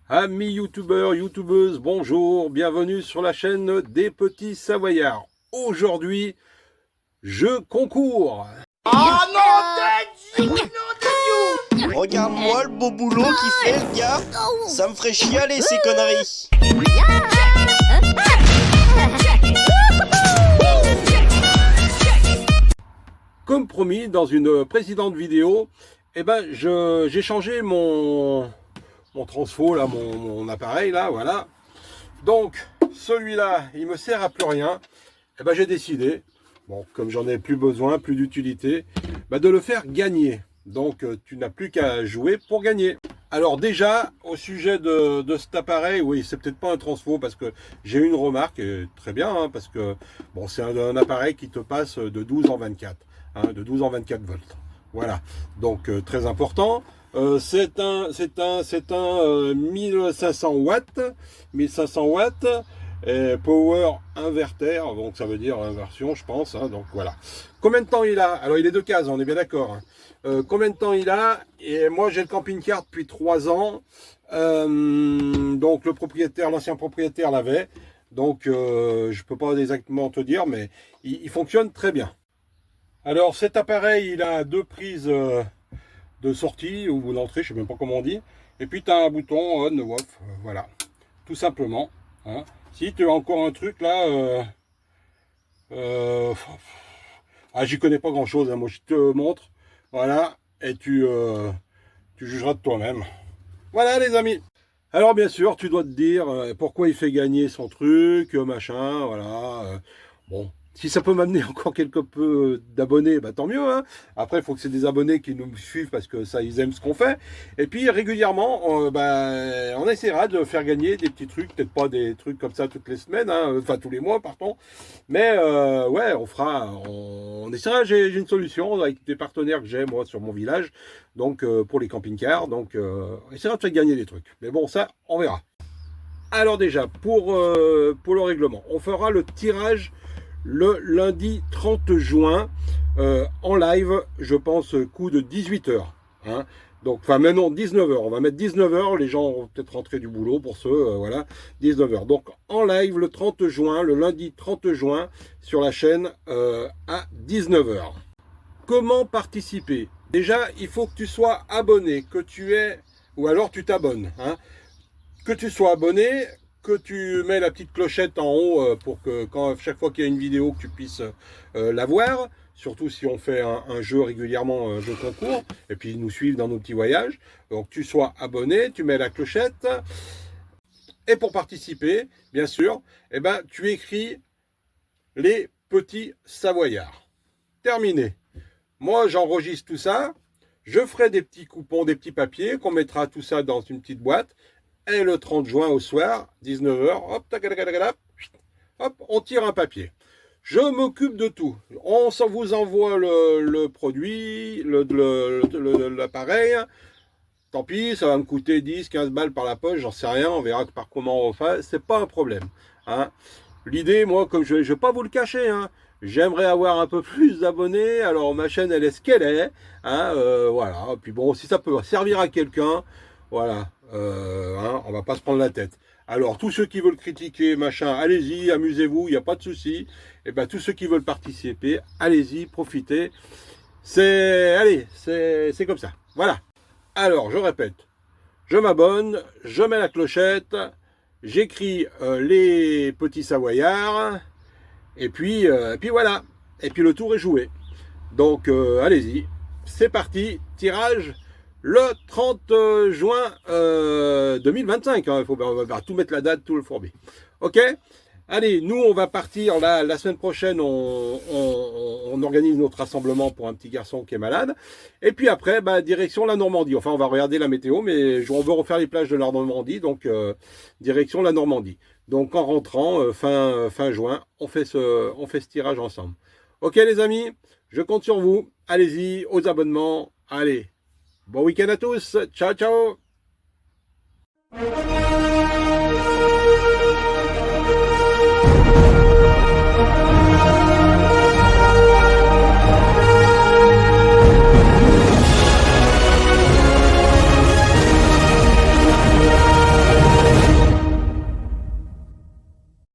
Amis youtubeurs, youtubeuses, bonjour, bienvenue sur la chaîne des petits Savoyards. Aujourd'hui, je concours. Ah non, de Dieu. Regarde-moi le beau boulot qu'il fait le gars. Ça me ferait chialer ces conneries. Comme promis dans une précédente vidéo, j'ai changé mon transfo, là, mon appareil, là, voilà. Donc, celui-là, il me sert à plus rien. J'ai décidé, bon, comme j'en ai plus besoin, plus d'utilité, de le faire gagner. Donc, tu n'as plus qu'à jouer pour gagner. Alors déjà, au sujet de cet appareil, oui, c'est peut-être pas un transfo parce que j'ai une remarque, et très bien, hein, parce que bon, c'est un appareil qui te passe de 12 en 24, hein, de 12 en 24 volts. Voilà, donc très important. C'est un 1500 watts, 1500 watts, et power inverter, donc ça veut dire inversion, je pense, hein, donc voilà. Combien de temps il a? Alors il est de cases, on est bien d'accord, hein. Combien de temps il a? Et moi j'ai le camping-car depuis 3 ans, donc le propriétaire, l'ancien propriétaire l'avait, donc je peux pas exactement te dire, mais il fonctionne très bien. Alors cet appareil, il a deux prises de sortie ou d'entrée, je sais même pas comment on dit, et puis tu as un bouton on ou off, voilà, tout simplement, hein. Si tu as encore un truc là, j'y connais pas grand chose, hein. Moi je te montre, voilà, et tu jugeras de toi-même. Voilà les amis. Alors bien sûr, tu dois te dire pourquoi il fait gagner son truc, machin, voilà. Bon, si ça peut m'amener encore quelque peu d'abonnés, tant mieux, hein. Après, il faut que c'est des abonnés qui nous suivent parce que ça, ils aiment ce qu'on fait. Et puis régulièrement, on essaiera de faire gagner des petits trucs, peut-être pas des trucs comme ça toutes les semaines, hein, enfin tous les mois, pardon. Mais ouais, on essaiera. J'ai une solution avec des partenaires que j'ai moi sur mon village, donc pour les camping-cars, donc on essaiera de faire gagner des trucs. Mais bon, ça, on verra. Alors déjà, pour le règlement, on fera le tirage le lundi 30 juin en live, je pense, coup de 18h. Hein. Donc, enfin, maintenant 19h. On va mettre 19h. Les gens vont peut-être rentrer du boulot pour ceux, voilà, 19h. Donc, en live le 30 juin, le lundi 30 juin, sur la chaîne à 19h. Comment participer? Déjà, il faut que tu sois abonné, que tu aies, ou alors tu t'abonnes, hein. Que tu sois abonné, que tu mets la petite clochette en haut pour que chaque fois qu'il y a une vidéo, que tu puisses la voir, surtout si on fait un jeu régulièrement de concours, et puis nous suivre dans nos petits voyages. Donc tu sois abonné, tu mets la clochette, et pour participer, bien sûr, tu écris les petits Savoyards. Terminé. Moi, j'enregistre tout ça, je ferai des petits coupons, des petits papiers, qu'on mettra tout ça dans une petite boîte. Et le 30 juin au soir, 19h, hop, on tire un papier. Je m'occupe de tout. On vous envoie le produit, l'appareil. Tant pis, ça va me coûter 10, 15 balles par la poche, j'en sais rien, on verra par comment on fait, c'est pas un problème, hein. L'idée, moi, comme je vais pas vous le cacher, hein, j'aimerais avoir un peu plus d'abonnés, alors ma chaîne, elle est ce qu'elle est, hein, voilà, puis bon, si ça peut servir à quelqu'un, voilà, hein, on va pas se prendre la tête. Alors, tous ceux qui veulent critiquer, machin, allez-y, amusez-vous, il n'y a pas de souci. Et tous ceux qui veulent participer, allez-y, profitez. Allez, c'est comme ça, voilà. Alors, je répète, je m'abonne, je mets la clochette, j'écris les petits Savoyards, et puis voilà. Et puis le tour est joué. Donc, allez-y, c'est parti, tirage le 30 juin 2025. Hein, il faut tout mettre la date, tout le fourbi. Ok? Allez, nous, on va partir la semaine prochaine. On organise notre rassemblement pour un petit garçon qui est malade. Et puis après, direction la Normandie. Enfin, on va regarder la météo, mais on veut refaire les plages de la Normandie. Donc, direction la Normandie. Donc, en rentrant, fin juin, on fait ce tirage ensemble. Ok, les amis? Je compte sur vous. Allez-y, aux abonnements. Allez, bon week-end à tous. Ciao, ciao.